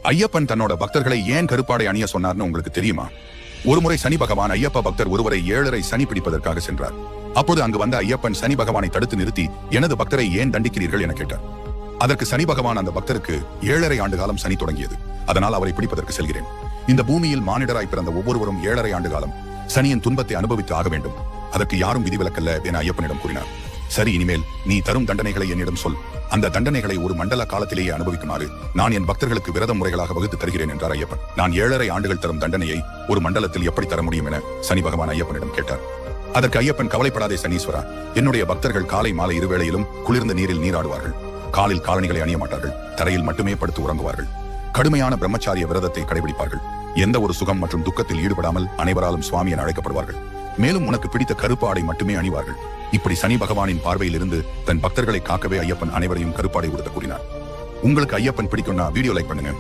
ஐயப்பன் தன்னோட பக்தர்களை ஏன் கருப்பாடை அணிய சொன்னார்னு உங்களுக்கு தெரியுமா? ஒருமுறை சனி பகவான் ஐயப்ப பக்தர் ஒருவரை 7:30 சனி பிடிப்பதற்காக சென்றார். அப்போது அங்கு வந்த ஐயப்பன் சனி பகவானை தடுத்து நிறுத்தி, எனது பக்தரை ஏன் தண்டிக்கிறீர்கள் என கேட்டார். அதற்கு சனி பகவான், அந்த பக்தருக்கு 7:30 ஆண்டு காலம் சனி தொடங்கியது, அதனால் அவரை பிடிப்பதற்கு செல்கிறேன். இந்த பூமியில் மானிடராய் பிறந்த ஒவ்வொருவரும் 7:30 ஆண்டு காலம் சனியின் துன்பத்தை அனுபவித்து ஆக வேண்டும். அதற்கு யாரும் விதிவிலக்கல்ல என ஐயப்பனிடம் கூறினார். சரி, இனிமேல் நீ தரும் தண்டனைகளை என்னிடம் சொல். அந்த தண்டனைகளை ஒரு மண்டல காலத்திலேயே அனுபவிக்குமாறு நான் என் பக்தர்களுக்கு விரத முறைகளாக வகுத்து தருகிறேன் என்றார் ஐயப்பன். நான் 7:30 ஆண்டுகள் தரும் தண்டனையை ஒரு மண்டலத்தில் எப்படி தர முடியும் என சனி பகவான் ஐயப்பனிடம் கேட்டார். அதற்கு ஐயப்பன், கவலைப்படாதே சனீஸ்வரா, என்னுடைய பக்தர்கள் காலை மாலை இருவேளையிலும் குளிர்ந்த நீரில் நீராடுவார்கள். காலில் காலணிகளை அணிய மாட்டார்கள். தரையில் மட்டுமே படுத்து உறங்குவார்கள். கடுமையான பிரம்மச்சாரிய விரதத்தை கடைபிடிப்பார்கள். எந்த ஒரு சுகம் மற்றும் துக்கத்தில் ஈடுபடாமல் அனைவராலும் சுவாமி என அழைக்கப்படுவார்கள். மேலும் உனக்கு பிடித்த கருப்பு ஆடை மட்டுமே அணிவார்கள். இப்படி சனி பகவானின் பார்வையில் இருந்து தன் பக்தர்களை காக்கவே ஐயப்பன் அனைவரையும் கருப்பாடை உடுத்த கூறினார். உங்களுக்கு ஐயப்பன் பிடிக்கும்னா வீடியோ லைக் பண்ணுங்க.